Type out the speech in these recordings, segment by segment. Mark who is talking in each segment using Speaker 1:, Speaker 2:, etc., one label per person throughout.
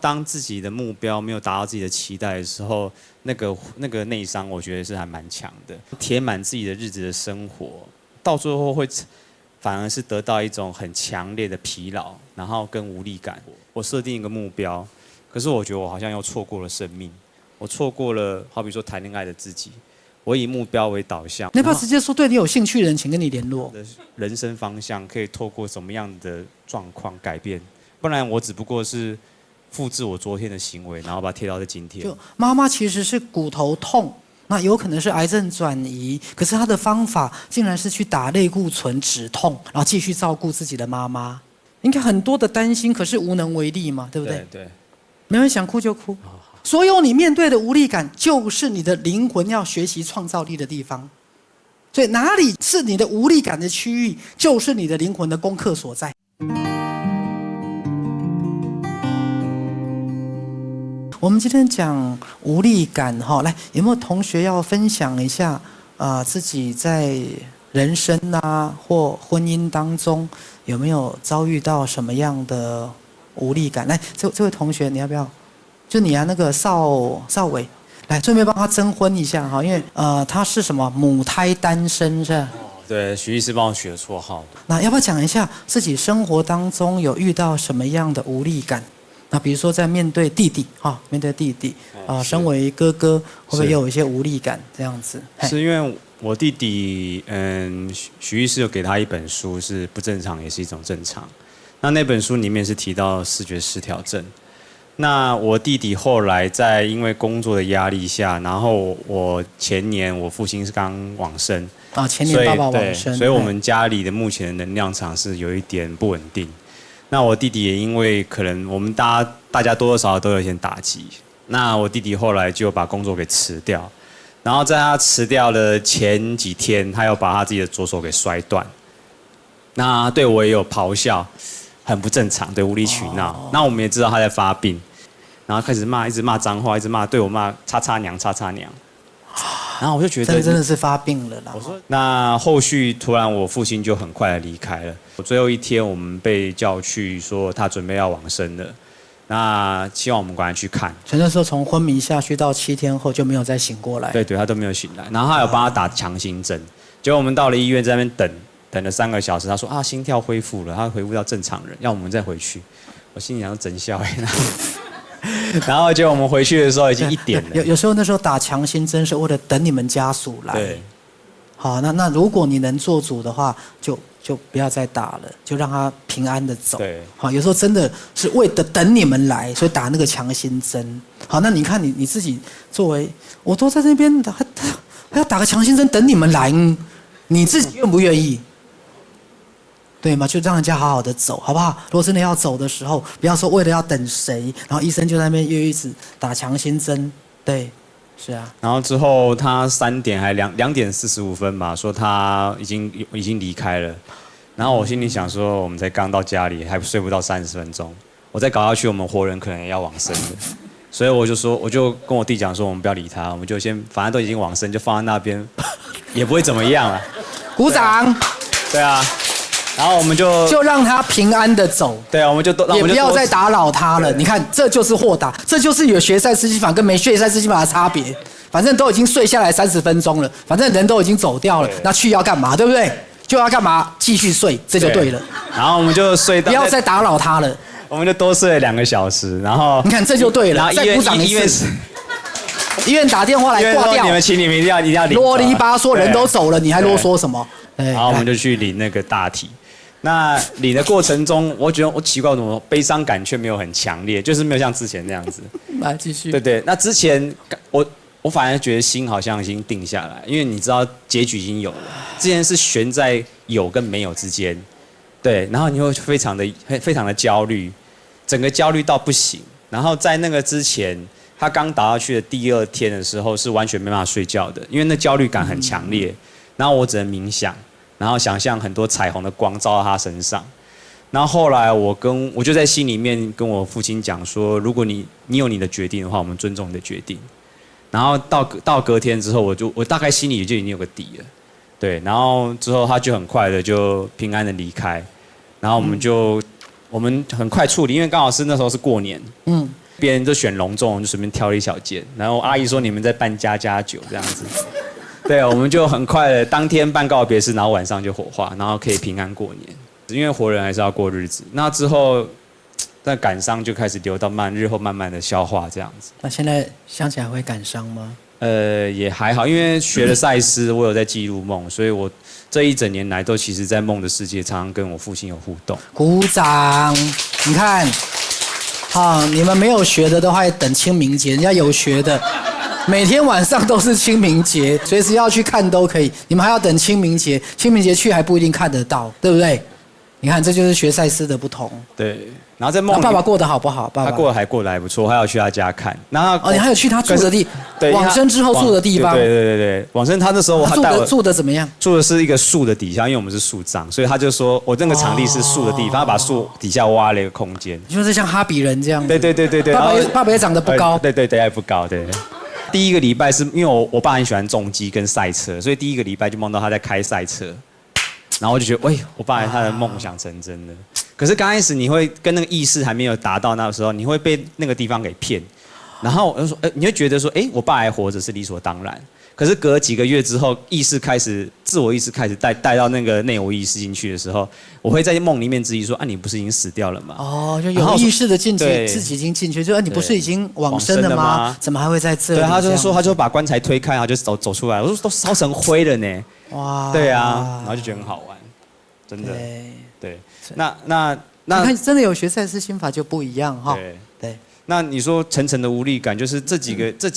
Speaker 1: 当自己的目标没有达到自己的期待的时候，那个内伤，我觉得是还蛮强的。填满自己的日子的生活，到最后会反而是得到一种很强烈的疲劳，然后跟无力感。我设定一个目标，可是我觉得我好像又错过了生命，我错过了好比说谈恋爱的自己。我以目标为导向，
Speaker 2: 你要不要直接说对你有兴趣的人，请跟你联络？
Speaker 1: 人生方向可以透过什么样的状况改变？不然我只不过是复制我昨天的行为，然后把它贴到在今天。
Speaker 2: 就妈妈其实是骨头痛，那有可能是癌症转移，可是她的方法竟然是去打类固醇止痛，然后继续照顾自己的妈妈。应该很多的担心，可是无能为力嘛，对不对？
Speaker 1: 对。
Speaker 2: 没人想哭就哭。所有你面对的无力感，就是你的灵魂要学习创造力的地方。所以哪里是你的无力感的区域，就是你的灵魂的功课所在。我们今天讲无力感哈，来，有没有同学要分享一下自己在人生啊或婚姻当中有没有遭遇到什么样的无力感？来，这位同学，你要不要？就你啊，那个邵伟，来顺便帮他征婚一下哈，因为他是什么母胎单身是吧？
Speaker 1: 对，徐医师帮我取了绰号。
Speaker 2: 那要不要讲一下自己生活当中有遇到什么样的无力感？那比如说在面对弟弟面对弟弟身为哥哥会不会有一些无力感这样子？
Speaker 1: 是因为我弟弟，徐医师有给他一本书，是不正常也是一种正常。那本书里面是提到视觉失调症。那我弟弟后来在因为工作的压力下，然后前年我父亲是刚往生
Speaker 2: 前年爸爸往生，
Speaker 1: 所以我们家里的目前的能量场是有一点不稳定。那我弟弟也因为可能我们大家多多少少都有一些打击，那我弟弟后来就把工作给辞掉，然后在他辞掉的前几天，他又把他自己的左手给摔断，那对我也有咆哮，很不正常，对，无理取闹。那我们也知道他在发病。然后开始一直骂脏话，一直对我骂叉叉娘，叉叉娘。然后我就觉得
Speaker 2: 真的是发病了啦。
Speaker 1: 我说，那后续突然我父亲就很快的离开了。最后一天我们被叫去说他准备要往生了，那希望我们赶快去看。
Speaker 2: 所以那时候从昏迷下去到7天后就没有再醒过来。
Speaker 1: 对，他都没有醒来。然后他有帮他打强心针，结果我们到了医院在那边等了3个小时，他说心跳恢复了，他恢复到正常人，要我们再回去。我心里想真笑然后结果我们回去的时候已经1点了。
Speaker 2: 有时候那时候打强心针是为了等你们家属来。
Speaker 1: 对。
Speaker 2: 好，那如果你能做主的话，就不要再打了，就让他平安的走。
Speaker 1: 对。
Speaker 2: 好，有时候真的是为了等你们来，所以打那个强心针。好，那你看你自己作为，我都在那边还要打个强心针等你们来，你自己愿不愿意？对吗？就让人家好好的走，好不好？如果真的要走的时候，不要说为了要等谁，然后医生就在那边一直打强心针。对，是啊。
Speaker 1: 然后之后他3点还2点45分吧，说他已经离开了。然后我心里想说，我们才刚到家里，还睡不到30分钟，我再搞下去，我们活人可能也要往生了。所以我就跟我弟讲说，我们不要理他，我们就先反正都已经往生，就放在那边，也不会怎么样啊。
Speaker 2: 鼓掌。
Speaker 1: 对啊。然后我们就
Speaker 2: 让他平安的走。
Speaker 1: 对啊，我们就
Speaker 2: 也不要再打扰他了。你看，这就是豁达，这就是有学赛斯基法跟没学赛斯基法的差别。反正都已经睡下来30分钟了，反正人都已经走掉了，那去要干嘛？对不对？就要干嘛？继续睡，这就对了。
Speaker 1: 然后我们就睡到，
Speaker 2: 不要再打扰他了。
Speaker 1: 我们就多睡了2个小时，然后
Speaker 2: 你看这就对了。再鼓掌一次。医院打电话来挂掉。
Speaker 1: 请你们一定要领。
Speaker 2: 啰里吧嗦，人都走了，你还啰嗦什么？
Speaker 1: 然后我们就去领那个大体。那领的过程中，我觉得我奇怪，怎么悲伤感却没有很强烈，就是没有像之前那样子。
Speaker 2: 来继续。
Speaker 1: 对，那之前我反而觉得心好像已经定下来，因为你知道结局已经有了。之前是悬在有跟没有之间，对，然后你会非常的焦虑，整个焦虑到不行。然后在那个之前，他刚打下去的第2天的时候，是完全没办法睡觉的，因为那焦虑感很强烈。然后我只能冥想。然后想象很多彩虹的光照到他身上，然后后来我就在心里面跟我父亲讲说，如果你有你的决定的话，我们尊重你的决定。然后到隔天之后，我大概心里就已经有个底了，对。然后之后他就很快的就平安的离开，然后我们很快处理，因为刚好是那时候是过年，别人就选隆重，就随便挑了一小间。然后阿姨说你们在办++9这样子，对，我们就很快的当天办告别式，然后晚上就火化，然后可以平安过年。因为活人还是要过日子，那之后，那感伤就开始流到日后慢慢的消化这样子。
Speaker 2: 那现在想起来会感伤吗？
Speaker 1: 也还好，因为学了赛斯，我有在记录梦，所以我这一整年来都其实在梦的世界，常常跟我父亲有互动。
Speaker 2: 鼓掌！你看，你们没有学的的话，等清明节；人家有学的，每天晚上都是清明节，随时要去看都可以。你们还要等清明节，清明节去还不一定看得到，对不对？你看，这就是学赛斯的不同。
Speaker 1: 对，然后在梦里，
Speaker 2: 爸爸过得好不好？爸爸
Speaker 1: 他过得还不错，还要去他家看。然后
Speaker 2: 你还有去他住的地，
Speaker 1: 对，
Speaker 2: 往生之后住的地方。
Speaker 1: 对，往生他那时候他带我
Speaker 2: 住的怎么样？
Speaker 1: 住的是一个树的底下，因为我们是树葬，所以他就说我那个场地是树的地方，他把树底下挖了一个空间。
Speaker 2: 就是像哈比人这样。
Speaker 1: 对。
Speaker 2: 爸爸也长得不高。
Speaker 1: 对，也不高，对。第一个礼拜是因为我爸很喜欢重机跟赛车，所以第一个礼拜就梦到他在开赛车。然后我就觉得，我爸他的梦想成真了。可是刚开始你会跟那个意识还没有达到那个时候，你会被那个地方给骗。然后我就说，你会觉得说，我爸还活着是理所当然。可是隔几个月之后，自我意识开始带到那个内我意识进去的时候，我会在梦里面质疑说，你不是已经死掉了吗？
Speaker 2: 就有意识的进去，自己已经进去，就你不是已经往生了吗？怎么还会在这里？
Speaker 1: 对，他就把棺材推开，然后就走出来。我说都烧成灰了呢。哇！对啊，然后就觉得很好玩，真的。对，那
Speaker 2: 你看，真的有学赛斯心法就不一样哈。对。
Speaker 1: 那你说层层的无力感，就是这几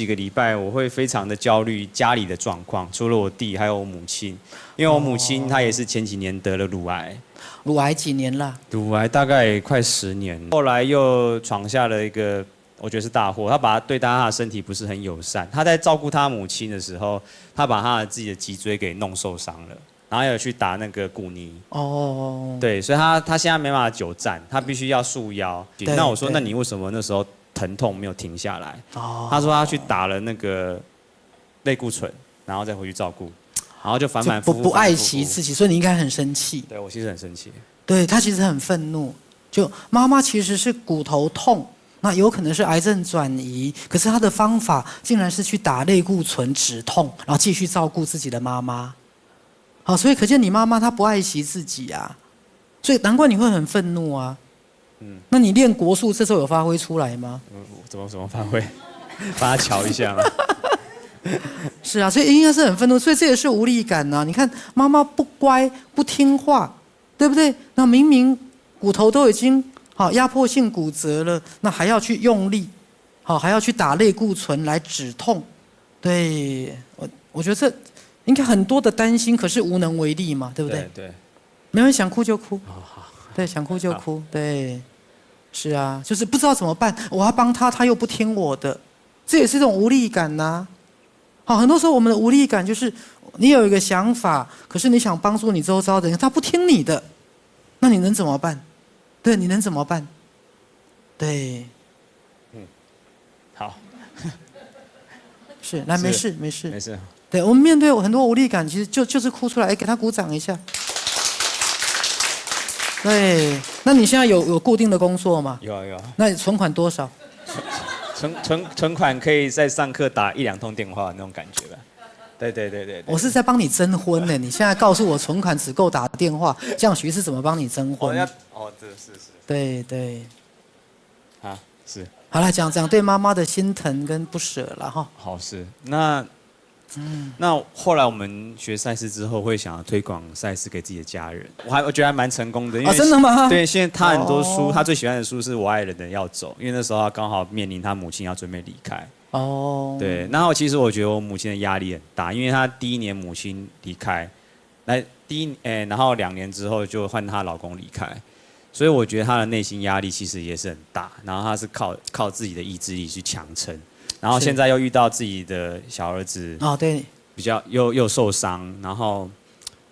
Speaker 1: 个礼拜，我会非常的焦虑家里的状况，除了我弟，还有我母亲，因为我母亲她也是前几年得了乳癌。
Speaker 2: 乳癌几年了？
Speaker 1: 乳癌大概快10年，后来又闯下了一个我觉得是大祸，他对他的身体不是很友善。他在照顾他母亲的时候，他把他自己的脊椎给弄受伤了。然后有去打那个骨泥。对，所以他现在没办法久站，他必须要束腰。那我说，那你为什么那时候疼痛没有停下来？他说他去打了那个类固醇，然后再回去照顾，然后就反复
Speaker 2: 不爱惜自己，所以你应该很生气。
Speaker 1: 对，我其实很生气。
Speaker 2: 对，他其实很愤怒，就妈妈其实是骨头痛。那有可能是癌症转移，可是他的方法竟然是去打类固醇止痛，然后继续照顾自己的妈妈。好，所以可见你妈妈她不爱惜自己啊，所以难怪你会很愤怒啊。那你练国术这时候有发挥出来吗？
Speaker 1: 怎么发挥？帮他瞧一下嘛。
Speaker 2: 是啊，所以应该是很愤怒，所以这也是无力感啊。你看妈妈不乖不听话，对不对？那明明骨头都已经压迫性骨折了，那还要去用力，还要去打类固醇来止痛。对，我觉得这应该很多的担心，可是无能为力嘛，对不对？
Speaker 1: 对。
Speaker 2: 没人想哭就哭。对，想哭就哭。对，是啊，就是不知道怎么办，我要帮他，他又不听我的，这也是一种无力感呐。很多时候我们的无力感就是你有一个想法，可是你想帮助你周遭的人，他不听你的，那你能怎么办？对，你能怎么办？对，
Speaker 1: 好，
Speaker 2: 是，来，没事。对，我们面对很多无力感，其实就是哭出来，给他鼓掌一下。对，那你现在有固定的工作吗？
Speaker 1: 有。
Speaker 2: 那你存款多少？
Speaker 1: 存款可以在上课打1-2通电话那种感觉吧。对。
Speaker 2: 我是在帮你征婚呢，你现在告诉我存款只够打电话，这样徐是怎么帮你征婚？
Speaker 1: 这是。
Speaker 2: 对。
Speaker 1: 是。
Speaker 2: 好了，讲对妈妈的心疼跟不舍了哈。
Speaker 1: 好，是那后来我们学赛事之后，会想要推广赛事给自己的家人。我觉得还蛮成功的，因为
Speaker 2: 真的吗？
Speaker 1: 对，现在他很多书，他最喜欢的书是我爱的人要走，因为那时候他刚好面临他母亲要准备离开。对，然后其实我觉得我母亲的压力很大，因为她第1年母亲离开，然后2年之后就换她老公离开，所以我觉得她的内心压力其实也是很大，然后她是靠自己的意志力去强撑。然后现在又遇到自己的小儿子，
Speaker 2: 对，
Speaker 1: 比较又受伤，然后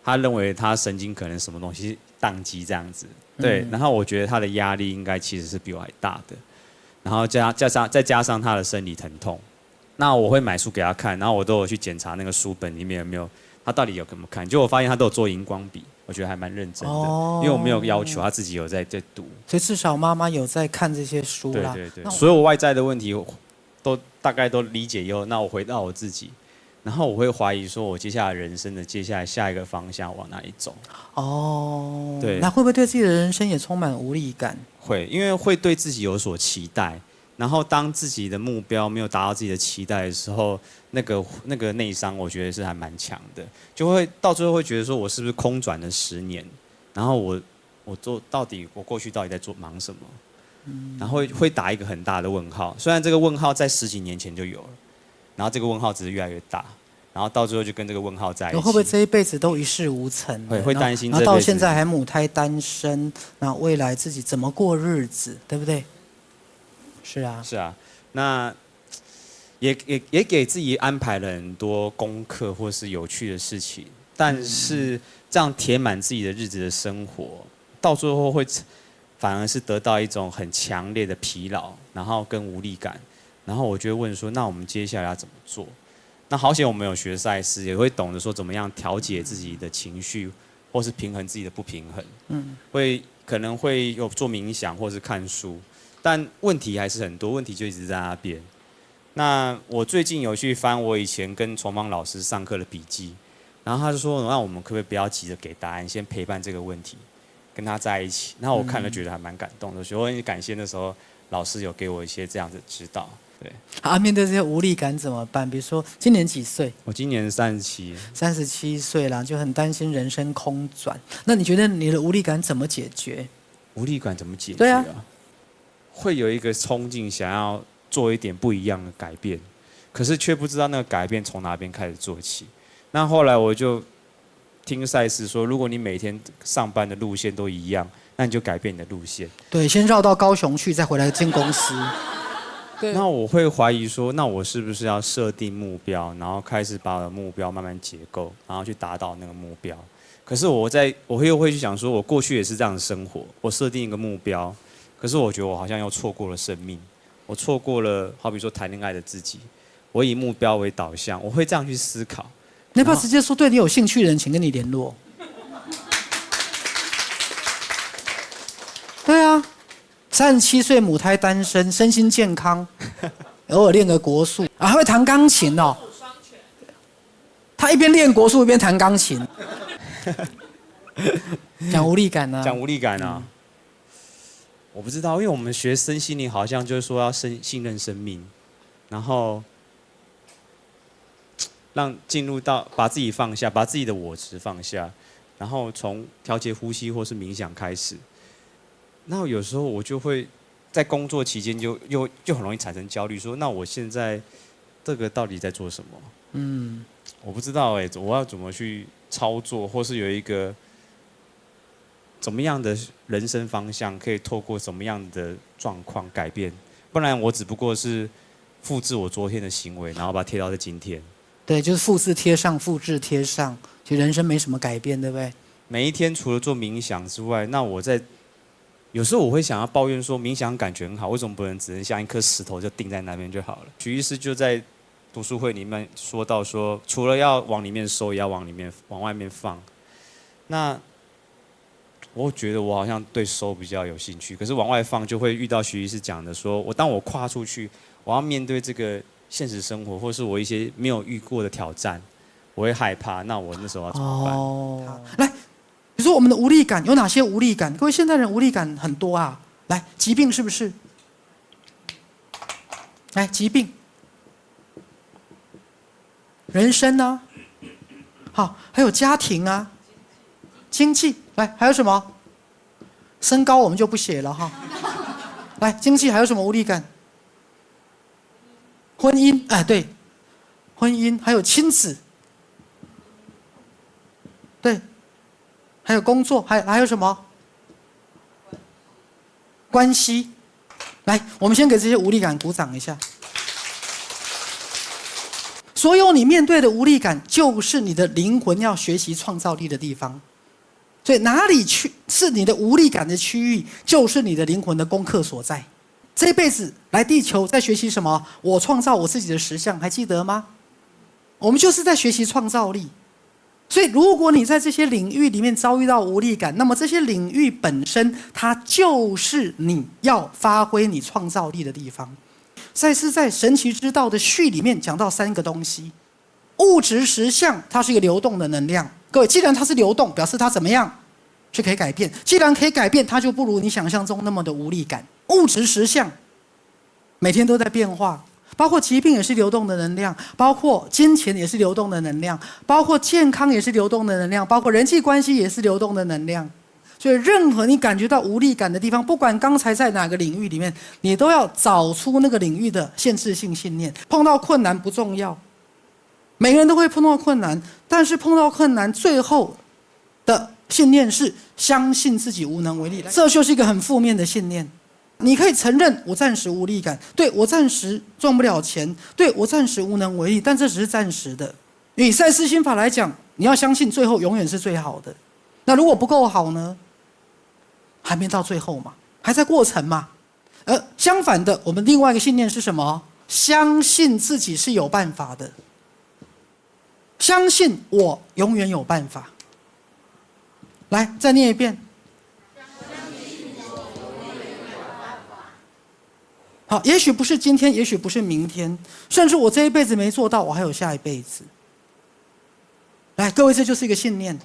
Speaker 1: 他认为他神经可能什么东西宕机这样子，对，然后我觉得他的压力应该其实是比我还大的，然后再加上他的生理疼痛，那我会买书给他看，然后我都有去检查那个书本里面有没有他到底有怎么看，结果我发现他都有做荧光笔，我觉得还蛮认真的，
Speaker 2: 哦
Speaker 1: 因为我没有要求他自己有在读。
Speaker 2: 所以至少妈妈有在看这些书啦。
Speaker 1: 对对对，所有外在的问题都大概都理解以后，那我回到我自己，然后我会怀疑说，我接下来人生的接下来下一个方向往哪里走？
Speaker 2: 哦，
Speaker 1: 对，
Speaker 2: 那会不会对自己的人生也充满无力感？
Speaker 1: 会，因为会对自己有所期待，然后当自己的目标没有达到自己的期待的时候，那个内伤，我觉得是还蛮强的，就会到最后会觉得说我是不是空转了10年，然后我过去到底在忙什么？然后会打一个很大的问号。虽然这个问号在10几年前就有了，然后这个问号只是越来越大，然后到最后就跟这个问号在一起。
Speaker 2: 会不会这一辈子都一事无成？
Speaker 1: 会担心这辈子。
Speaker 2: 然后到现在还母胎单身，那未来自己怎么过日子，对不对？是啊。
Speaker 1: 是啊，那也给自己安排了很多功课或是有趣的事情，但是这样填满自己的日子的生活，到最后会反而是得到一种很强烈的疲劳，然后跟无力感，然后我就会问说，那我们接下来要怎么做？那好险我们有学赛事，也会懂得说怎么样调节自己的情绪，或是平衡自己的不平衡。可能会有做冥想或是看书，但问题还是很多，问题就一直在那边。那我最近有去翻我以前跟崇邦老师上课的笔记，然后他就说，那我们可不可以不要急着给答案，先陪伴这个问题，跟他在一起。然后我看了觉得还蛮感动的，所以我很感谢那时候老师有给我一些这样子的指导。对。
Speaker 2: 啊，面对这些无力感怎么办？比如说今年几岁？
Speaker 1: 我今年37。
Speaker 2: 37岁了，就很担心人生空转。那你觉得你的无力感怎么解决？
Speaker 1: 无力感怎么解决？
Speaker 2: 对啊，
Speaker 1: 会有一个冲劲，想要做一点不一样的改变，可是却不知道那个改变从哪边开始做起。那后来我就听赛事说，如果你每天上班的路线都一样，那你就改变你的路线。
Speaker 2: 对，先绕到高雄去，再回来进公司。
Speaker 1: 那我会怀疑说，那我是不是要设定目标，然后开始把我的目标慢慢结构，然后去达到那个目标？可是我又会去想说，我过去也是这样的生活，我设定一个目标，可是我觉得我好像又错过了生命，我错过了好比说谈恋爱的自己，我以目标为导向，我会这样去思考。
Speaker 2: 你要不要直接说对你有兴趣的人，请跟你联络？对啊，37岁母胎单身，身心健康，偶尔练个国术啊，还会弹钢琴哦。他一边练国术一边弹钢琴。讲无力感啊。
Speaker 1: 讲无力感啊。我不知道，因为我们学身心灵好像就是说要信任生命，然后让进入到把自己放下，把自己的我执放下，然后从调节呼吸或是冥想开始。那有时候我就会在工作期间就很容易产生焦虑，说那我现在这个到底在做什么？我不知道我要怎么去操作，或是有一个怎么样的人生方向，可以透过什么样的状况改变？不然我只不过是复制我昨天的行为，然后把它贴到今天。
Speaker 2: 对，就是复制贴上，复制贴上，其实人生没什么改变，对不对？
Speaker 1: 每一天除了做冥想之外，那有时候我会想要抱怨说，冥想感觉很好，为什么不能只能像一颗石头就定在那边就好了？徐医师就在读书会里面说到说，除了要往里面收，也要往外面放。那我觉得我好像对收比较有兴趣，可是往外放就会遇到徐医师讲的说，当我跨出去，我要面对这个现实生活，或是我一些没有遇过的挑战，我会害怕。那我那时候要怎么办？
Speaker 2: 来。比如说我们的无力感有哪些无力感？各位现代人无力感很多啊。来，疾病是不是？来，疾病，人生啊，好，还有家庭啊，经济，来，还有什么？身高我们就不写了哈。来，经济还有什么无力感？婚姻，哎，对，婚姻还有亲子，对。还有工作，还有什么？关系。来，我们先给这些无力感鼓掌一下。所有你面对的无力感，就是你的灵魂要学习创造力的地方。所以哪里去是你的无力感的区域，就是你的灵魂的功课所在。这辈子来地球在学习什么？我创造我自己的实相，还记得吗？我们就是在学习创造力。所以，如果你在这些领域里面遭遇到无力感，那么这些领域本身，它就是你要发挥你创造力的地方。赛斯在《神奇之道》的序里面讲到3个东西：物质实相，它是一个流动的能量。各位，既然它是流动，表示它怎么样？是可以改变。既然可以改变，它就不如你想象中那么的无力感。物质实相每天都在变化。包括疾病也是流动的能量，包括金钱也是流动的能量，包括健康也是流动的能量，包括人际关系也是流动的能量。所以任何你感觉到无力感的地方，不管刚才在哪个领域里面，你都要找出那个领域的限制性信念。碰到困难不重要，每个人都会碰到困难，但是碰到困难最后的信念是相信自己无能为力，这就是一个很负面的信念。你可以承认我暂时无力感，对，我暂时赚不了钱，对，我暂时无能为力，但这只是暂时的。以赛斯心法来讲，你要相信最后永远是最好的。那如果不够好呢？还没到最后嘛，还在过程嘛。相反的，我们另外一个信念是什么？相信自己是有办法的，相信我永远有办法。来，再念一遍。好，也许不是今天，也许不是明天，甚至我这一辈子没做到，我还有下一辈子。来，各位，这就是一个信念。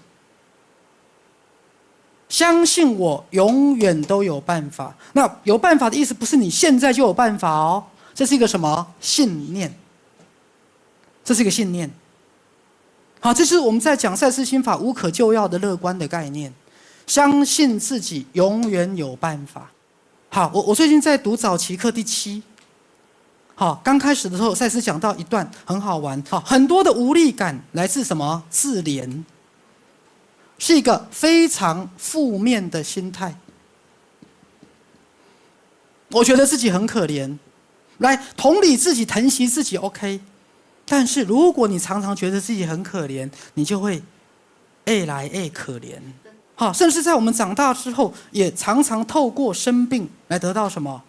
Speaker 2: 相信我永远都有办法。那有办法的意思不是你现在就有办法哦，这是一个什么信念？这是一个信念。好，这是我们在讲赛斯心法无可救药的乐观的概念，相信自己永远有办法。好，我最近在读早期课第7。好，刚开始的时候，赛斯讲到一段很好玩。好，很多的无力感来自什么？自怜，是一个非常负面的心态。我觉得自己很可怜，来同理自己，疼惜自己 OK。但是如果你常常觉得自己很可怜，你就会越来越可怜。好，甚至在我们长大之后，也常常透过生病来得到什么？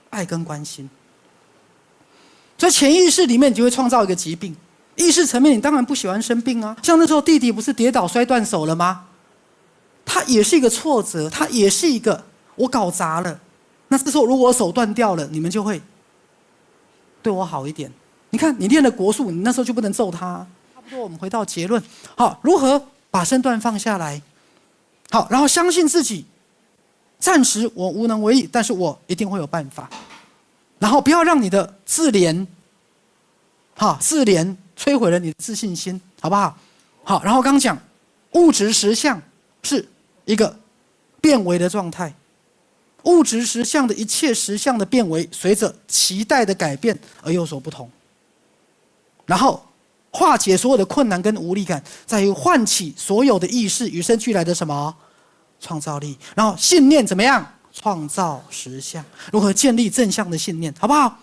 Speaker 2: 爱跟关心。所以潜意识里面，你就会创造一个疾病。意识层面，你当然不喜欢生病啊。像那时候弟弟不是跌倒摔断手了吗？他也是一个挫折，他也是一个我搞砸了。那这时候如果我手断掉了，你们就会对我好一点。你看，你练了国术，你那时候就不能揍他。差不多，我们回到结论。好，如何把身段放下来？好，然后相信自己，暂时我无能为力，但是我一定会有办法。然后不要让你的自怜，自怜摧毁了你的自信心，好不好？好，然后刚讲物质实相是一个变为的状态，物质实相的一切实相的变为，随着期待的改变而有所不同。然后化解所有的困难跟无力感，在于唤起所有的意识与生俱来的什么创造力。然后信念怎么样？创造实相。如何建立正向的信念，好不好？